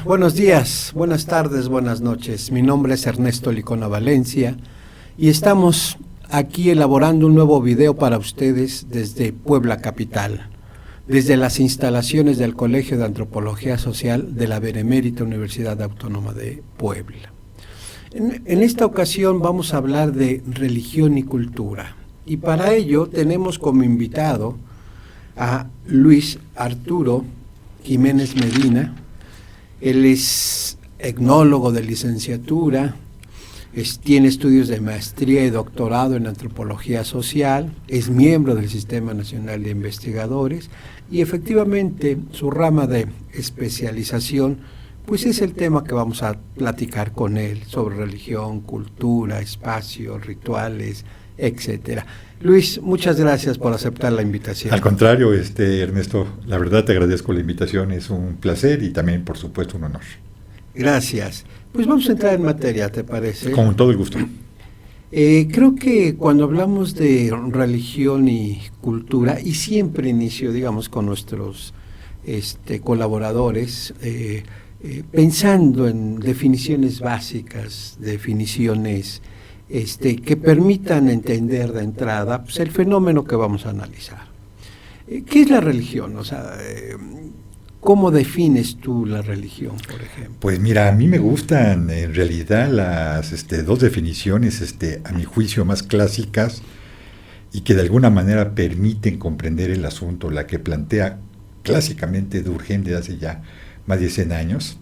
Buenos días, buenas tardes, buenas noches. Mi nombre es Ernesto Licona Valencia y estamos aquí elaborando un nuevo video para ustedes desde Puebla Capital, desde las instalaciones del Colegio de Antropología Social de la Benemérita Universidad Autónoma de Puebla. En esta ocasión vamos a hablar de religión y cultura, y para ello tenemos como invitado a Luis Arturo Jiménez Medina. Él es etnólogo de licenciatura, tiene estudios de maestría y doctorado en antropología social, es miembro del Sistema Nacional de Investigadores y efectivamente su rama de especialización pues es el tema que vamos a platicar con él sobre religión, cultura, espacio, rituales, etcétera. Luis, muchas gracias por aceptar la invitación. Al contrario, Ernesto, la verdad te agradezco la invitación, es un placer y también, por supuesto, un honor. Gracias. Pues vamos a entrar en materia, ¿te parece? Con todo el gusto. Creo que cuando hablamos de religión y cultura, y siempre inicio, digamos, con nuestros colaboradores, pensando en definiciones básicas, definiciones que permitan entender de entrada pues, el fenómeno que vamos a analizar. ¿Qué es la religión? O sea, ¿cómo defines tú la religión, por ejemplo? Pues mira, a mí me gustan en realidad las dos definiciones, a mi juicio, más clásicas y que de alguna manera permiten comprender el asunto, la que plantea clásicamente Durkheim desde hace ya más de 100 años,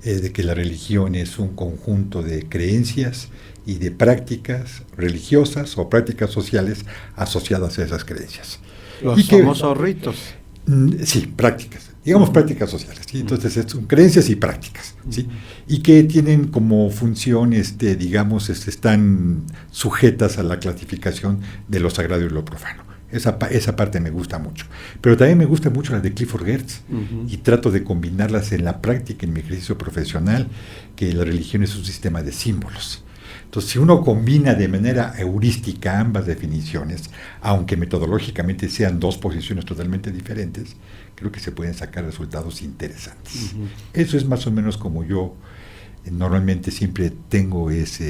de que la religión es un conjunto de creencias y de prácticas religiosas o prácticas sociales asociadas a esas creencias. Los famosos ritos. Sí, prácticas, digamos prácticas sociales, ¿sí? Entonces son creencias y prácticas, ¿sí? Y que tienen como función, digamos, están sujetas a la clasificación de lo sagrado y lo profano. Esa parte me gusta mucho. Pero también me gusta mucho la de Clifford Geertz, y trato de combinarlas en la práctica, en mi ejercicio profesional, que la religión es un sistema de símbolos. Entonces, si uno combina de manera heurística ambas definiciones, aunque metodológicamente sean dos posiciones totalmente diferentes, creo que se pueden sacar resultados interesantes. Eso es más o menos como yo normalmente siempre tengo esa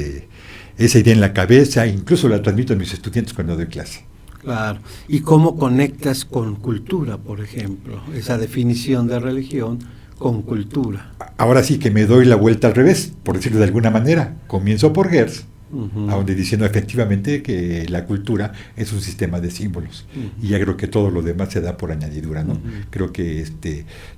idea en la cabeza, incluso la transmito a mis estudiantes cuando doy clase. Claro. ¿Y cómo conectas con cultura, por ejemplo? Esa definición de religión con cultura. Ahora sí que me doy la vuelta al revés, por decirlo de alguna manera. Comienzo por Geertz, donde diciendo efectivamente que la cultura es un sistema de símbolos. Y ya creo que todo lo demás se da por añadidura, ¿no? Creo que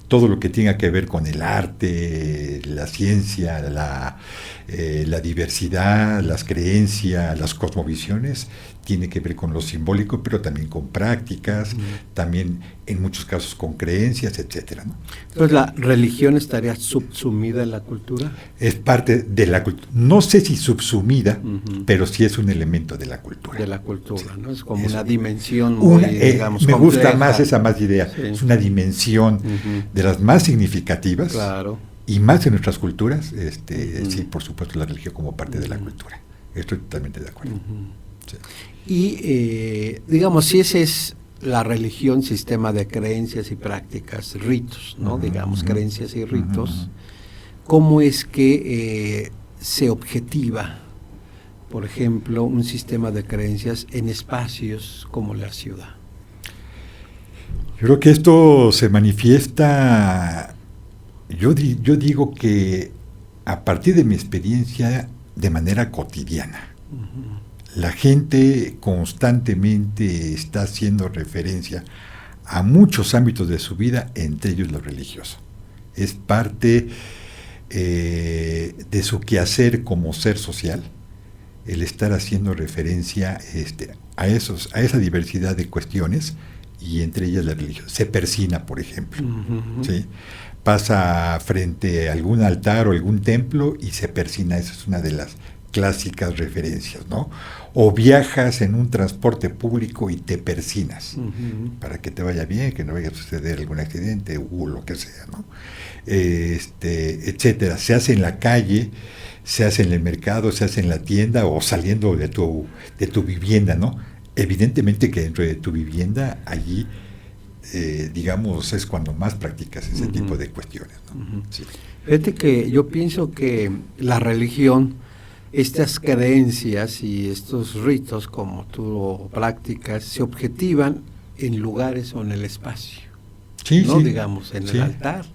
todo lo que tenga que ver con el arte, la ciencia, la diversidad, las creencias, las cosmovisiones, tiene que ver con lo simbólico, pero también con prácticas, también en muchos casos con creencias, etcétera, ¿no? Entonces, ¿la religión estaría subsumida en la cultura? Es parte de la cultura. No sé si subsumida, pero sí es un elemento de la cultura. De la cultura, sí, ¿no? Es como una dimensión muy, digamos, me compleja. gusta más esa idea. Sí. Es una dimensión de las más significativas. Claro. Y más en nuestras culturas, sí, por supuesto, la religión como parte de la cultura. Estoy totalmente de acuerdo. Sí. Y, digamos, si esa es la religión, sistema de creencias y prácticas, ritos, ¿no? Digamos, creencias y ritos, ¿cómo es que se objetiva, por ejemplo, un sistema de creencias en espacios como la ciudad? Yo creo que esto se manifiesta, yo digo que a partir de mi experiencia de manera cotidiana. La gente constantemente está haciendo referencia a muchos ámbitos de su vida, entre ellos lo religioso. Es parte de su quehacer como ser social, el estar haciendo referencia a esa diversidad de cuestiones, y entre ellas la religión. Se persina, por ejemplo, ¿sí? Pasa frente a algún altar o algún templo y se persina. Esa es una de las clásicas referencias, ¿no? O viajas en un transporte público y te persinas para que te vaya bien, que no vaya a suceder algún accidente o lo que sea, ¿no? Etcétera. Se hace en la calle, se hace en el mercado, se hace en la tienda o saliendo de tu vivienda, ¿no? Evidentemente que dentro de tu vivienda allí digamos, es cuando más practicas ese tipo de cuestiones, ¿no? Sí. Fíjate que yo pienso que la religión, estas creencias y estos ritos, como tú lo practicas, se objetivan en lugares o en el espacio, Sí, ¿no? sí. Digamos, en el altar,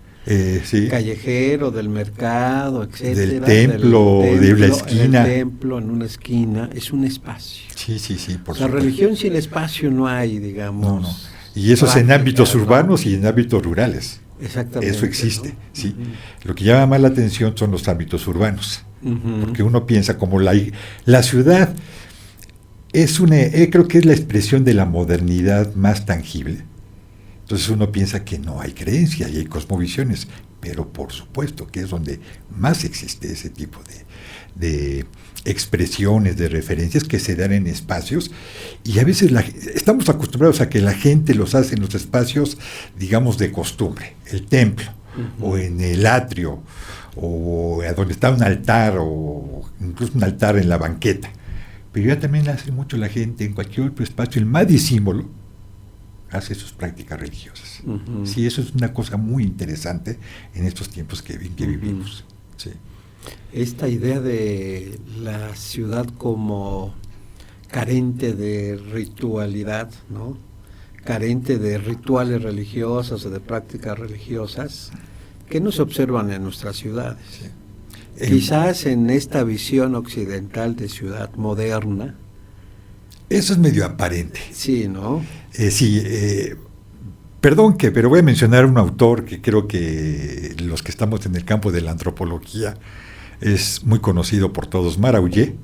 sí. callejero, del mercado, etcétera, del templo, de la esquina. En el templo, en una esquina, es un espacio. Sí, por La religión sin espacio no hay, digamos. No. Y eso es en ámbitos urbanos y en ámbitos rurales. Exactamente. Eso existe, sí. Lo que llama más la atención son los ámbitos urbanos, porque uno piensa como la ciudad es creo que es la expresión de la modernidad más tangible. Entonces uno piensa que no hay creencia y hay cosmovisiones, pero por supuesto que es donde más existe ese tipo de expresiones, de referencias que se dan en espacios, y a veces estamos acostumbrados a que la gente los hace en los espacios, digamos, de costumbre, el templo, o en el atrio, o a donde está un altar, o incluso un altar en la banqueta. Pero ya también hace mucho la gente en cualquier otro espacio, el más disímbolo, hace sus prácticas religiosas. Sí, eso es una cosa muy interesante en estos tiempos que vivimos. Sí. Esta idea de la ciudad como carente de ritualidad, ¿no? Carente de rituales religiosos o de prácticas religiosas que no se observan en nuestras ciudades. Sí. Quizás en esta visión occidental de ciudad moderna. Eso es medio aparente. Sí, ¿no? Perdón pero voy a mencionar un autor que creo que los que estamos en el campo de la antropología es muy conocido por todos, Marauyé,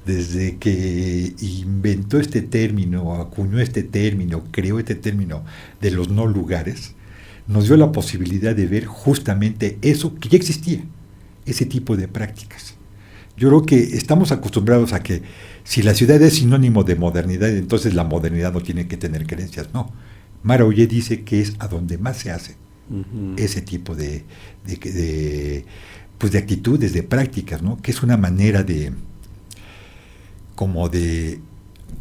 desde que inventó este término, acuñó este término, creó este término de los no lugares, nos dio la posibilidad de ver justamente eso que ya existía, ese tipo de prácticas. Yo creo que estamos acostumbrados a que si la ciudad es sinónimo de modernidad, entonces la modernidad no tiene que tener creencias. No. Marauyé dice que es a donde más se hace ese tipo de actitudes, de prácticas, ¿no? Que es una manera de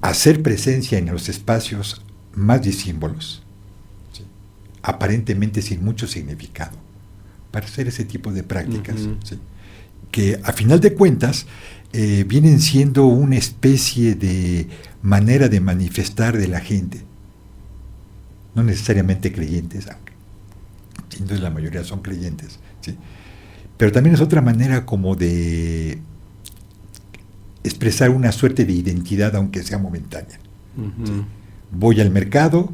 hacer presencia en los espacios más disímbolos, ¿sí? Aparentemente sin mucho significado, para hacer ese tipo de prácticas, ¿sí? Que a final de cuentas vienen siendo una especie de manera de manifestar de la gente, no necesariamente creyentes, aunque sin duda la mayoría son creyentes, ¿sí? Pero también es otra manera como de expresar una suerte de identidad, aunque sea momentánea. ¿Sí? Voy al mercado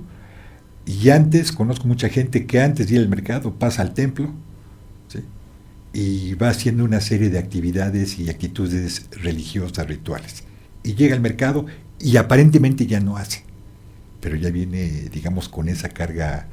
y conozco mucha gente que antes de ir al mercado pasa al templo, ¿sí? Y va haciendo una serie de actividades y actitudes religiosas, rituales. Y llega al mercado y aparentemente ya no hace, pero ya viene, digamos, con esa carga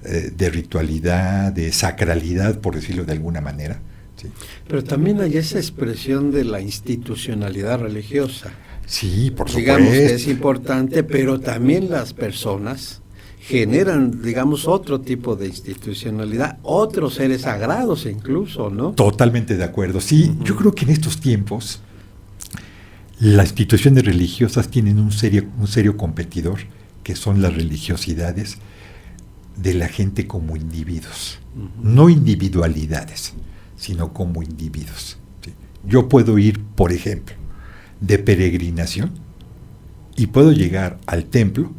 de ritualidad, de sacralidad, por decirlo de alguna manera. ¿Sí? Pero también hay esa expresión de la institucionalidad religiosa. Sí, por supuesto. Digamos que es importante, pero también las personas generan, digamos, otro tipo de institucionalidad, otros seres sagrados incluso, ¿no? Totalmente de acuerdo. Sí, yo creo que en estos tiempos las instituciones religiosas tienen un serio competidor, que son las religiosidades de la gente como individuos, no individualidades, sino como individuos. ¿Sí? Yo puedo ir, por ejemplo, de peregrinación y puedo llegar al templo,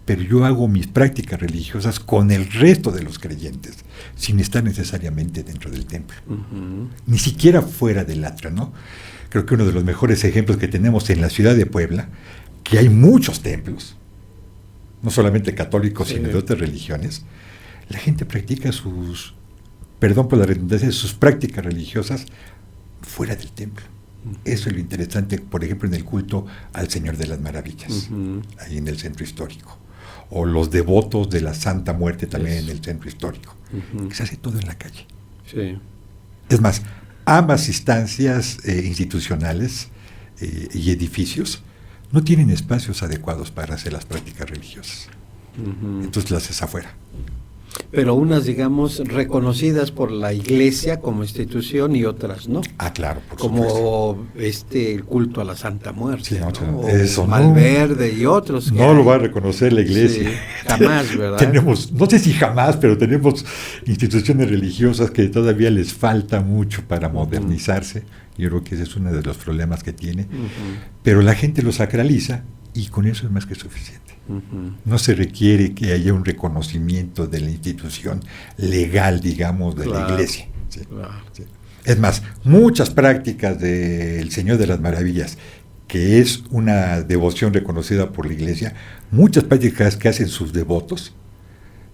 pero yo hago mis prácticas religiosas con el resto de los creyentes, sin estar necesariamente dentro del templo, ni siquiera fuera del atrio, ¿no? Creo que uno de los mejores ejemplos que tenemos en la ciudad de Puebla, que hay muchos templos, no solamente católicos, sino de otras religiones, la gente practica perdón por la redundancia, sus prácticas religiosas fuera del templo. Eso es lo interesante, por ejemplo, en el culto al Señor de las Maravillas, ahí en el centro histórico, o los devotos de la Santa Muerte también en el centro histórico, que se hace todo en la calle. Sí. Es más, ambas instancias institucionales y edificios no tienen espacios adecuados para hacer las prácticas religiosas. Entonces las haces afuera. Pero unas, digamos, reconocidas por la Iglesia como institución y otras no. Claro, por como supuesto. El culto a la Santa Muerte, Sí, ¿no? O eso Malverde y otros. No lo va a reconocer la Iglesia. Sí, jamás, ¿verdad? Tenemos, no sé si jamás, pero tenemos instituciones religiosas que todavía les falta mucho para modernizarse. Yo creo que ese es uno de los problemas que tiene. Pero la gente lo sacraliza y con eso es más que suficiente. No se requiere que haya un reconocimiento de la institución legal, digamos, de la Iglesia. ¿Sí? Claro. Sí. Es más, muchas prácticas del Señor de las Maravillas, que es una devoción reconocida por la Iglesia, muchas prácticas que hacen sus devotos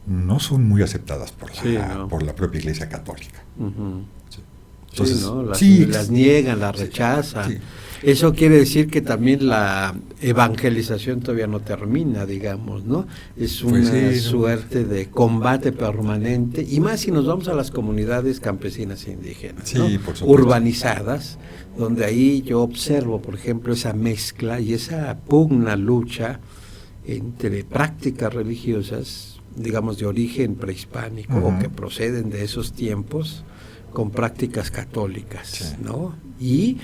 no son muy aceptadas por la propia Iglesia Católica. Sí. Entonces, ¿no? Las niegan, las rechazan. Sí. Eso quiere decir que también la evangelización todavía no termina, digamos, ¿no? Es una suerte de combate permanente, y más si nos vamos a las comunidades campesinas e indígenas, ¿no? Urbanizadas, donde ahí yo observo, por ejemplo, esa mezcla y esa pugna lucha entre prácticas religiosas, digamos, de origen prehispánico o que proceden de esos tiempos, con prácticas católicas, ¿no? Y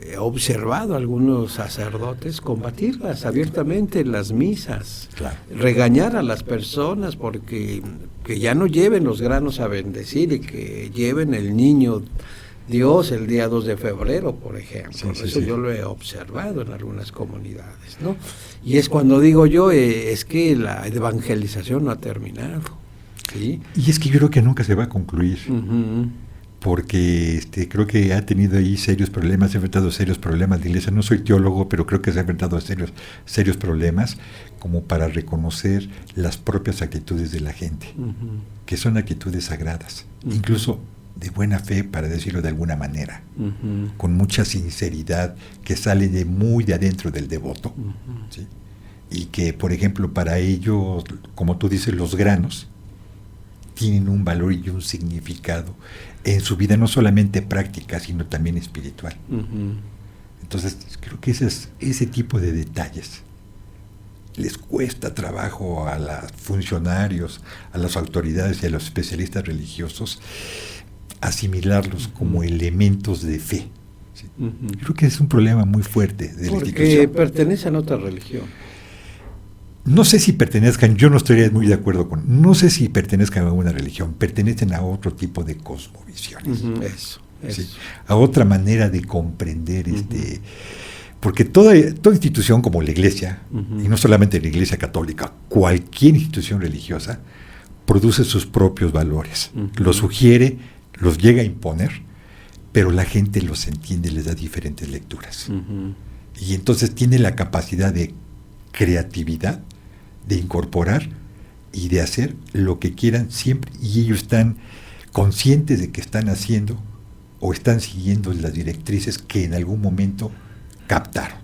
he observado a algunos sacerdotes combatirlas abiertamente en las misas, regañar a las personas porque que ya no lleven los granos a bendecir y que lleven el niño Dios el día 2 de febrero, por ejemplo. Eso yo lo he observado en algunas comunidades, ¿no? Y es cuando digo yo, es que la evangelización no ha terminado, ¿sí? Y es que yo creo que nunca se va a concluir. Porque creo que ha tenido ahí serios problemas, se ha enfrentado a serios problemas de iglesia. No soy teólogo, pero creo que se ha enfrentado a serios problemas como para reconocer las propias actitudes de la gente, que son actitudes sagradas, incluso de buena fe, para decirlo de alguna manera, con mucha sinceridad, que salen de muy de adentro del devoto, ¿sí? Y que, por ejemplo, para ellos, como tú dices, los granos tienen un valor y un significado en su vida, no solamente práctica, sino también espiritual. Entonces, creo que ese tipo de detalles les cuesta trabajo a los funcionarios, a las autoridades y a los especialistas religiosos asimilarlos como elementos de fe. ¿Sí? Creo que es un problema muy fuerte de la institución. Porque pertenecen a otra religión. No sé si pertenezcan, yo no estaría muy de acuerdo no sé si pertenezcan a alguna religión, pertenecen a otro tipo de cosmovisiones. Eso. ¿Sí? A otra manera de comprender porque toda institución como la Iglesia, y no solamente la Iglesia católica, cualquier institución religiosa, produce sus propios valores, los sugiere, los llega a imponer, pero la gente los entiende, les da diferentes lecturas. Y entonces tiene la capacidad de creatividad, de incorporar y de hacer lo que quieran siempre, y ellos están conscientes de que están haciendo o están siguiendo las directrices que en algún momento captaron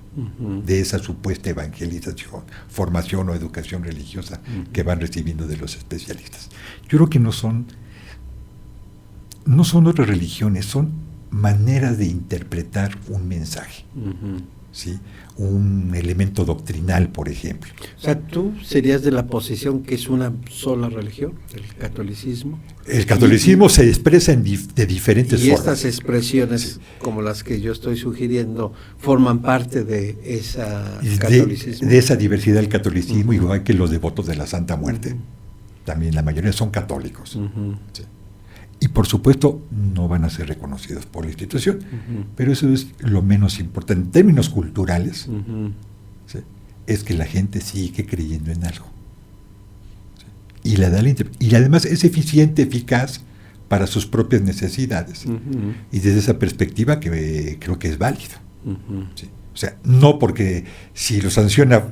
de esa supuesta evangelización, formación o educación religiosa que van recibiendo de los especialistas. Yo creo que no son otras religiones, son maneras de interpretar un mensaje. ¿Sí? Un elemento doctrinal, por ejemplo. O sea, ¿tú serías de la posición que es una sola religión, el catolicismo? El catolicismo se expresa de diferentes formas. Y estas expresiones, como las que yo estoy sugiriendo, forman parte de esa catolicismo. De esa diversidad del catolicismo, igual que los devotos de la Santa Muerte. También la mayoría son católicos. Sí. Y por supuesto no van a ser reconocidos por la institución, pero eso es lo menos importante. En términos culturales, ¿sí? Es que la gente sigue creyendo en algo, ¿sí? Y además es eficiente, eficaz para sus propias necesidades. Y desde esa perspectiva que creo que es válido. ¿Sí? O sea, no porque si lo sanciona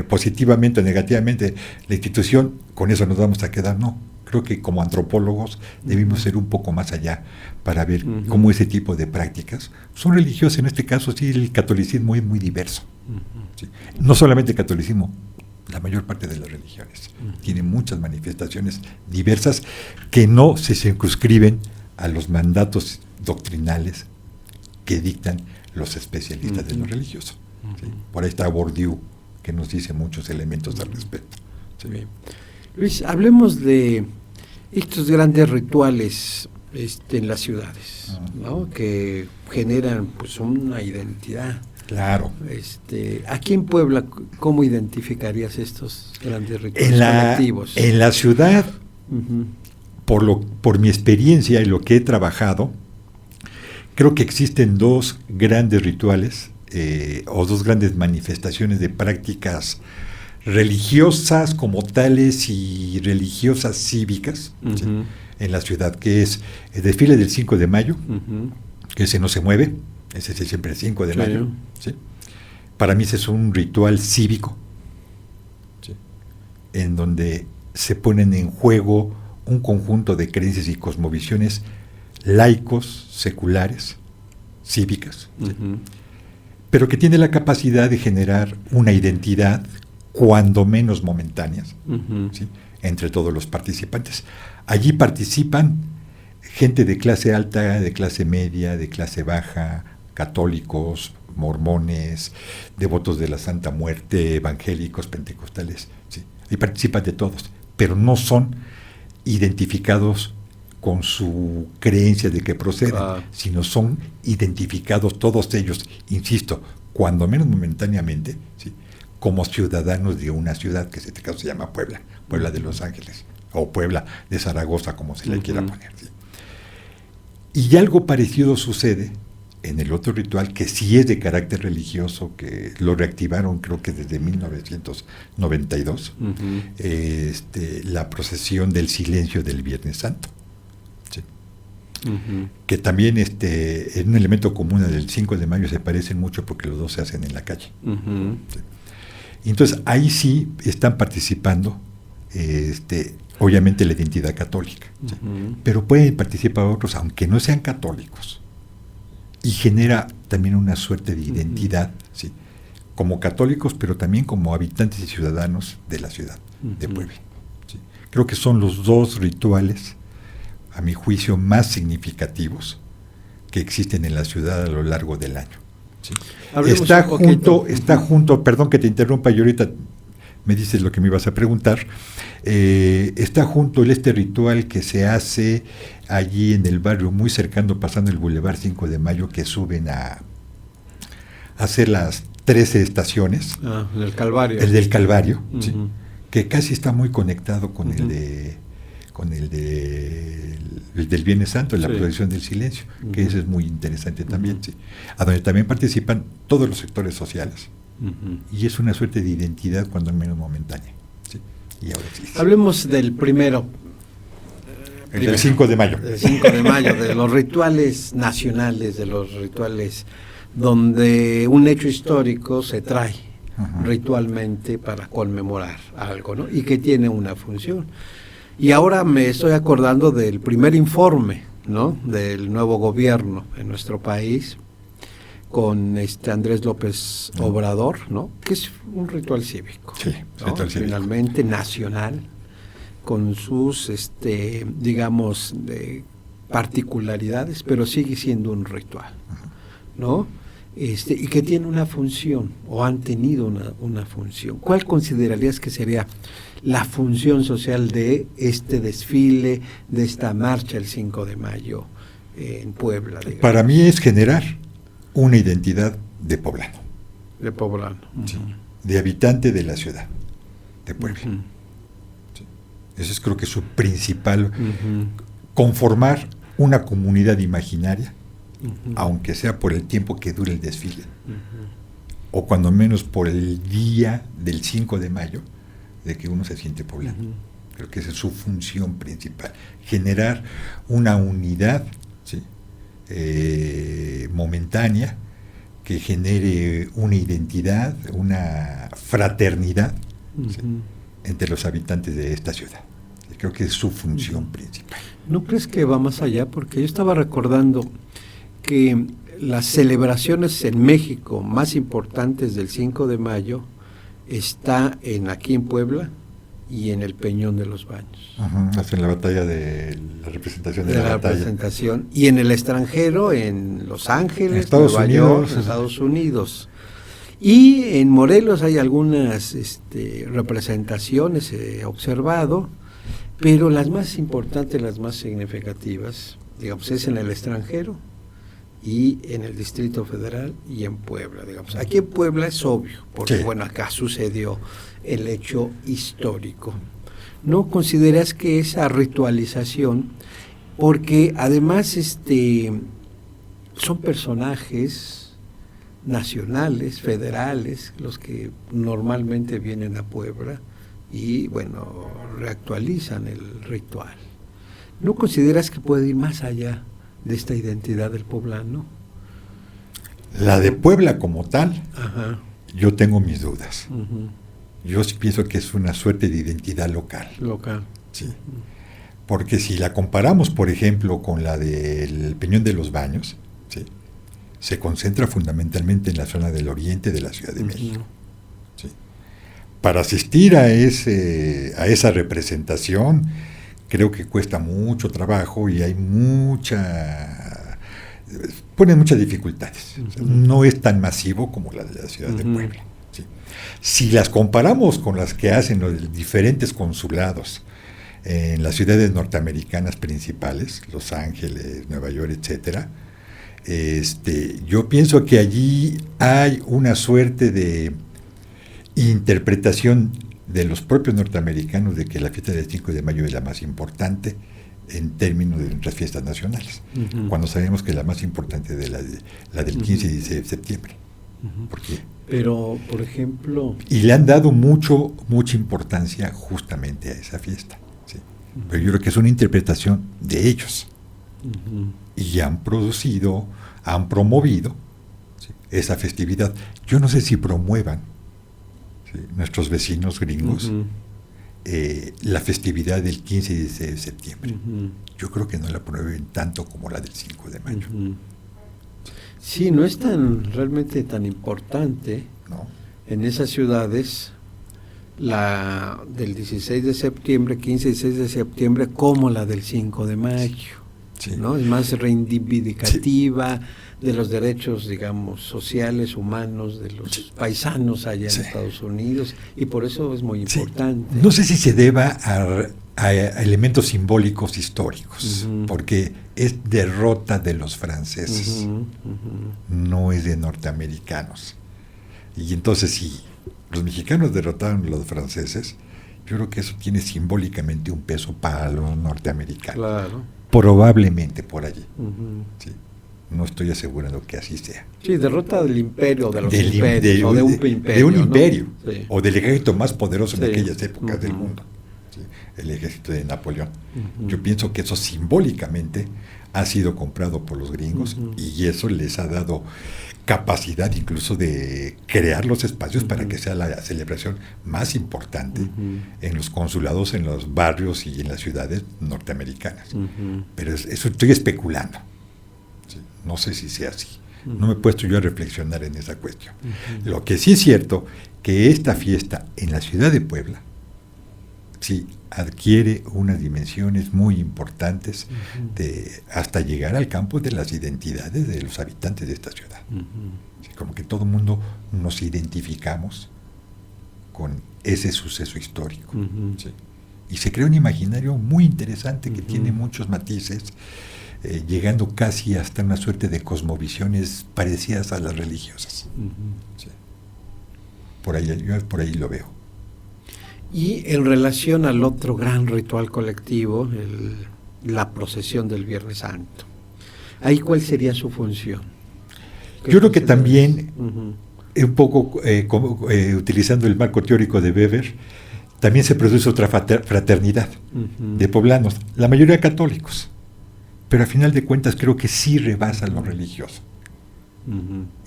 positivamente o negativamente la institución, con eso nos vamos a quedar, no. Creo que como antropólogos debemos ir un poco más allá para ver cómo ese tipo de prácticas son religiosas. En este caso, sí, el catolicismo es muy diverso. ¿Sí? No solamente el catolicismo, la mayor parte de las religiones tienen muchas manifestaciones diversas que no se circunscriben a los mandatos doctrinales que dictan los especialistas de lo religioso. ¿Sí? Por ahí está Bourdieu, que nos dice muchos elementos al respecto. ¿Sí? Luis, hablemos de estos grandes rituales en las ciudades, ¿no? Que generan pues una identidad. Claro. Aquí en Puebla, ¿cómo identificarías estos grandes rituales colectivos? En la ciudad, por mi experiencia y lo que he trabajado, creo que existen dos grandes rituales o dos grandes manifestaciones de prácticas religiosas como tales y religiosas cívicas, ¿sí? En la ciudad, que es el desfile del 5 de mayo, que ese no se mueve, ese es siempre el 5 de mayo. ¿Sí? Para mí ese es un ritual cívico, ¿sí? En donde se ponen en juego un conjunto de creencias y cosmovisiones laicos, seculares, cívicas, ¿sí? Pero que tiene la capacidad de generar una identidad cuando menos momentáneas, ¿sí? Entre todos los participantes. Allí participan gente de clase alta, de clase media, de clase baja, católicos, mormones, devotos de la Santa Muerte, evangélicos, pentecostales, ¿sí? Y participan de todos, pero no son identificados con su creencia de que proceden, sino son identificados todos ellos, insisto, cuando menos momentáneamente, ¿sí? Como ciudadanos de una ciudad que en este caso se llama Puebla, Puebla de Los Ángeles, o Puebla de Zaragoza, como se le quiera poner, ¿sí? Y algo parecido sucede en el otro ritual, que sí es de carácter religioso, que lo reactivaron creo que desde 1992, la procesión del silencio del Viernes Santo, ¿sí? Que también es un elemento común del 5 de mayo, se parecen mucho porque los dos se hacen en la calle. ¿Sí? Y entonces ahí sí están participando obviamente la identidad católica, ¿sí? Pero pueden participar otros aunque no sean católicos, y genera también una suerte de identidad, ¿sí? Como católicos, pero también como habitantes y ciudadanos de la ciudad de Puebla, ¿sí? Creo que son los dos rituales, a mi juicio, más significativos que existen en la ciudad a lo largo del año, ¿sí? Está junto, perdón que te interrumpa, y ahorita me dices lo que me ibas a preguntar. Está junto este ritual que se hace allí en el barrio muy cercano, pasando el Boulevard 5 de Mayo, que suben a hacer las 13 estaciones. El Calvario. El del Calvario, ¿sí? Que casi está muy conectado con el del Viernes Santo, la procesión del silencio, que eso es muy interesante también, ¿sí? A donde también participan todos los sectores sociales. Y es una suerte de identidad cuando menos momentánea, ¿sí? Y ahora sí. Hablemos del primero. El del 5 de mayo. El 5 de mayo, de los rituales nacionales, de los rituales donde un hecho histórico se trae ritualmente para conmemorar algo, ¿no? Y que tiene una función. Y ahora me estoy acordando del primer informe, ¿no? Del nuevo gobierno en nuestro país, con Andrés López Obrador, ¿no? Que es un ritual cívico, sí, ¿no? Ritual cívico. Finalmente nacional, con sus, digamos, particularidades, pero sigue siendo un ritual, ¿no? Y que tiene una función, o han tenido una función. ¿Cuál considerarías que sería la función social de este desfile, de esta marcha el 5 de mayo en Puebla? Digamos? Para mí es generar una identidad de poblano. De poblano. Sí, de habitante de la ciudad de Puebla. Sí. Ese es creo que su principal, conformar una comunidad imaginaria, aunque sea por el tiempo que dure el desfile, o cuando menos por el día del 5 de mayo, de que uno se siente poblano. Creo que esa es su función principal, generar una unidad, ¿sí? Momentánea, que genere una identidad, una fraternidad, ¿sí? Entre los habitantes de esta ciudad. Creo que es su función principal. ¿No crees que va más allá? Porque yo estaba recordando que las celebraciones en México más importantes del 5 de mayo está aquí en Puebla y en el Peñón de los Baños. Hacen la batalla de la representación de la batalla. Representación. Y en el extranjero, en Los Ángeles, Nueva York, Estados Unidos. Y en Morelos hay algunas representaciones, he observado, Pero las más importantes, las más significativas, digamos, es en el extranjero y en el Distrito Federal y en Puebla, digamos. Aquí en Puebla es obvio, porque Sí. bueno, acá sucedió el hecho histórico. ¿No consideras que esa ritualización, porque además son personajes nacionales, federales, los que normalmente vienen a Puebla y bueno, reactualizan el ritual? ¿No consideras que puede ir más allá de esta identidad del poblano? La de Puebla como tal, Ajá. yo tengo mis dudas. Uh-huh. Yo sí pienso que es una suerte de identidad local. Local. Sí. Porque si la comparamos, por ejemplo, con la del Peñón de los Baños, ¿sí?, se concentra fundamentalmente en la zona del oriente de la Ciudad de México. ¿Sí? Para asistir a esa representación, creo que cuesta mucho trabajo y hay ponen muchas dificultades. O sea, no es tan masivo como la de la Ciudad de Puebla. ¿Sí? Si las comparamos con las que hacen los diferentes consulados en las ciudades norteamericanas principales, Los Ángeles, Nueva York, etcétera, yo pienso que allí hay una suerte de interpretación de los propios norteamericanos de que la fiesta del 5 de mayo es la más importante en términos de nuestras fiestas nacionales, cuando sabemos que la más importante es la del 15 y 16 de septiembre. Porque, pero, por ejemplo... Y le han dado mucha importancia justamente a esa fiesta. ¿Sí? Pero yo creo que es una interpretación de ellos. Y han promovido, ¿sí?, esa festividad. Yo no sé si promuevan, ¿sí?, nuestros vecinos gringos la festividad del 15 y 16 de septiembre. Yo creo que no la promueven tanto como la del 5 de mayo. Sí, no es realmente tan importante, ¿no?, en esas ciudades la del 16 de septiembre, 15 y 16 de septiembre, como la del 5 de mayo. Sí. ¿No? Es más reivindicativa, sí, de los derechos, digamos, sociales, humanos, de los, sí, paisanos allá, sí, en Estados Unidos, y por eso es muy importante. Sí. No sé si se deba a elementos simbólicos históricos, porque es derrota de los franceses, no es de norteamericanos. Y entonces, si los mexicanos derrotaron a los franceses, yo creo que eso tiene simbólicamente un peso para los norteamericanos. Claro. Probablemente por allí. Sí. No estoy asegurando que así sea. Sí, derrota del imperio, de los imperios, o de un imperio. De un imperio, ¿no? Sí. O del ejército más poderoso en aquellas épocas del mundo. ¿Sí? El ejército de Napoleón. Yo pienso que eso simbólicamente ha sido comprado por los gringos y eso les ha dado capacidad incluso de crear los espacios para que sea la celebración más importante en los consulados, en los barrios y en las ciudades norteamericanas. Pero eso estoy especulando. ¿Sí? No sé si sea así. No me he puesto yo a reflexionar en esa cuestión. Lo que sí es cierto, que esta fiesta en la ciudad de Puebla, sí, adquiere unas dimensiones muy importantes hasta llegar al campo de las identidades de los habitantes de esta ciudad. Sí, como que todo el mundo nos identificamos con ese suceso histórico. Sí. Y se crea un imaginario muy interesante que tiene muchos matices, llegando casi hasta una suerte de cosmovisiones parecidas a las religiosas. Sí. Yo por ahí lo veo. Y en relación al otro gran ritual colectivo, la procesión del Viernes Santo, ¿ahí cuál sería su función? Yo creo que también, un poco utilizando el marco teórico de Weber, también se produce otra fraternidad de poblanos, la mayoría católicos, pero a final de cuentas creo que sí rebasa lo religioso.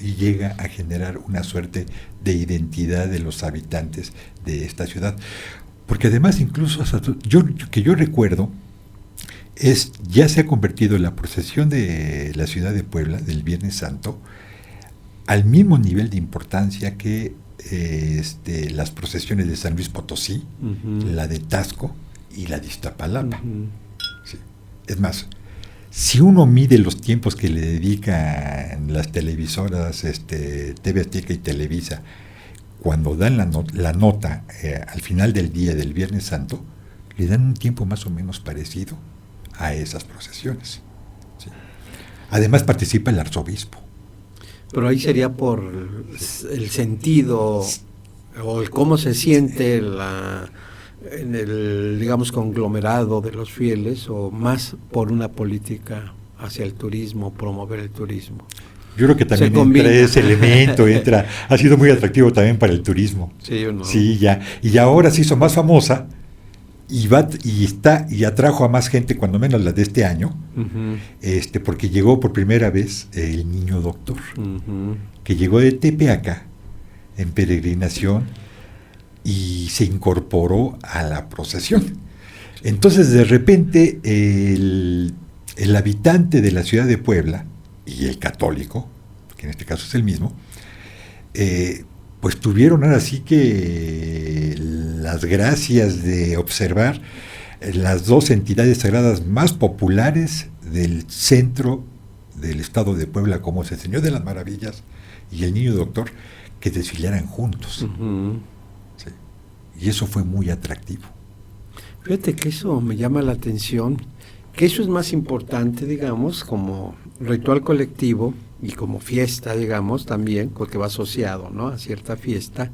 Y llega a generar una suerte de identidad de los habitantes de esta ciudad, porque además incluso que yo recuerdo ya se ha convertido en la procesión de la ciudad de Puebla del Viernes Santo al mismo nivel de importancia que las procesiones de San Luis Potosí, la de Taxco y la de Iztapalapa. Sí. Es más, si uno mide los tiempos que le dedican las televisoras, TV Azteca y Televisa, cuando dan la nota al final del día del Viernes Santo, le dan un tiempo más o menos parecido a esas procesiones. ¿Sí? Además participa el arzobispo. Pero ahí sería por el sentido o el cómo se siente en el, digamos, conglomerado de los fieles, o más por una política hacia el turismo, promover el turismo. Yo creo que también entra ese elemento, ha sido muy atractivo también para el turismo. Sí, ¿o no? Sí, ya. Y ahora se hizo más famosa y atrajo a más gente, cuando menos la de este año, porque llegó por primera vez el Niño Doctor, que llegó de Tepeaca en peregrinación y se incorporó a la procesión. Entonces, de repente, el habitante de la ciudad de Puebla y el católico, que en este caso es el mismo, pues tuvieron ahora sí que las gracias de observar las dos entidades sagradas más populares del centro del estado de Puebla, como es el Señor de las Maravillas y el Niño Doctor, que desfilaran juntos. Sí. Y eso fue muy atractivo. Fíjate que eso me llama la atención, que eso es más importante, digamos, como ritual colectivo y como fiesta, digamos, también, porque va asociado, ¿no?, a cierta fiesta,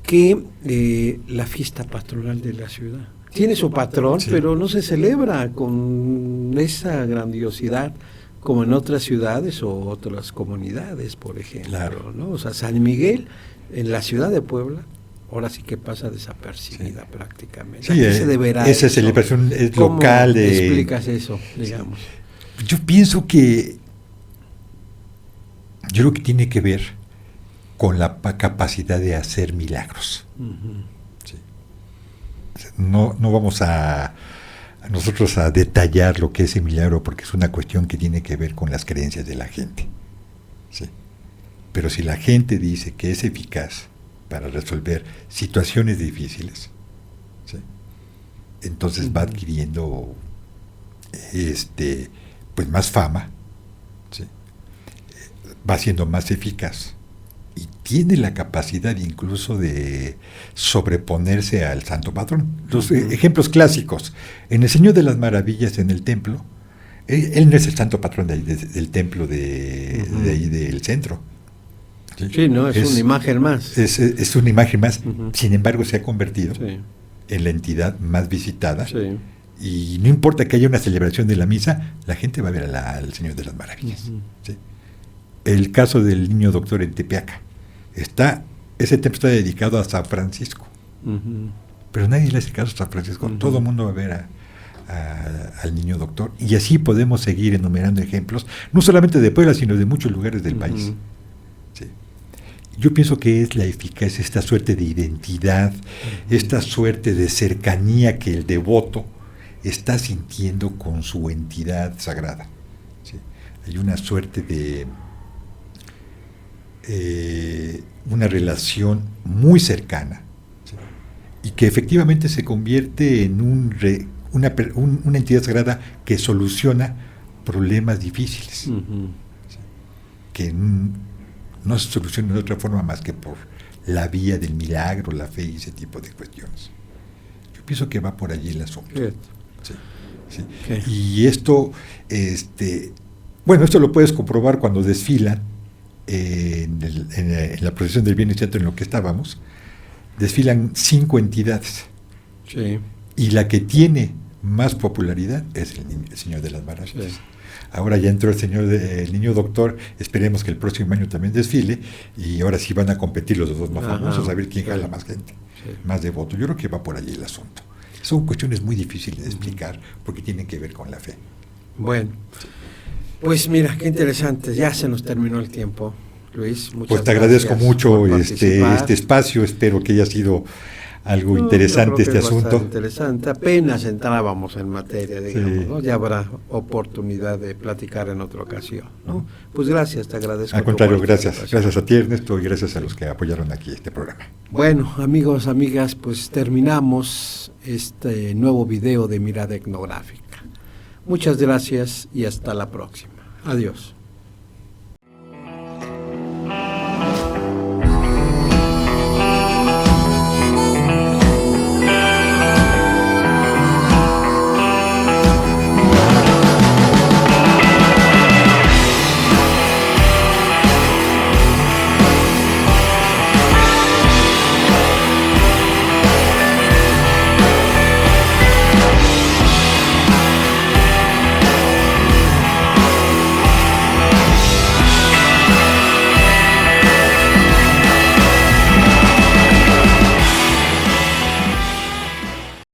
que la fiesta patronal de la ciudad. Tiene su patrón, sí, pero no se celebra con esa grandiosidad como en otras ciudades o otras comunidades, por ejemplo. Claro. ¿No? O sea, San Miguel, en la ciudad de Puebla, ahora sí que pasa desapercibida, sí, prácticamente. Sí, ¿a qué se deberá esa eso? Celebración es ¿Cómo local. explicas eso, digamos? Yo pienso que tiene que ver con la capacidad de hacer milagros. Sí. No vamos nosotros a detallar lo que es el milagro, porque es una cuestión que tiene que ver con las creencias de la gente. Sí. Pero si la gente dice que es eficaz para resolver situaciones difíciles, ¿sí?, entonces va adquiriendo pues más fama, ¿sí?, va siendo más eficaz y tiene la capacidad incluso de sobreponerse al santo patrón. Los ejemplos clásicos: en el Señor de las Maravillas, en el templo, él no es el santo patrón del templo de ahí del centro. Sí, no, es una imagen más. Es una imagen más, sin embargo se ha convertido, sí, en la entidad más visitada, sí, y no importa que haya una celebración de la misa, la gente va a ver al Señor de las Maravillas. ¿Sí? El caso del Niño Doctor en Tepeaca, ese templo está dedicado a San Francisco, pero nadie le hace caso a San Francisco, todo el mundo va a ver al Niño Doctor, y así podemos seguir enumerando ejemplos, no solamente de Puebla, sino de muchos lugares del país. Sí. Yo pienso que es la eficacia, esta suerte de identidad, esta suerte de cercanía que el devoto está sintiendo con su entidad sagrada. ¿Sí? Hay una suerte de una relación muy cercana, ¿sí?, y que efectivamente se convierte en una entidad sagrada que soluciona problemas difíciles, ¿sí?, que no se soluciona de otra forma más que por la vía del milagro, la fe y ese tipo de cuestiones. Yo pienso que va por allí el asunto. Sí, sí. Okay. Y esto, esto lo puedes comprobar cuando desfilan en la procesión del Viernes Santo, en lo que estábamos, desfilan 5 entidades. Sí. Y la que tiene más popularidad es el Señor de las Maravillas. Sí. Ahora ya entró el Niño Doctor, esperemos que el próximo año también desfile, y ahora sí van a competir los dos más famosos, a ver quién jala más gente, más devoto. Yo creo que va por allí el asunto. Son cuestiones muy difíciles de explicar porque tienen que ver con la fe. Bueno, pues mira, qué interesante. Ya se nos terminó el tiempo, Luis. Muchas pues te agradezco mucho este espacio. Espero que haya sido algo interesante este asunto. Interesante. Apenas entrábamos en materia, digamos, ¿no? Ya habrá oportunidad de platicar en otra ocasión, ¿no? Pues gracias, te agradezco. Al contrario, gracias a ti, Ernesto, y gracias a los que apoyaron aquí este programa. Bueno, amigos, amigas, pues terminamos este nuevo video de Mirada Etnográfica. Muchas gracias y hasta la próxima. Adiós.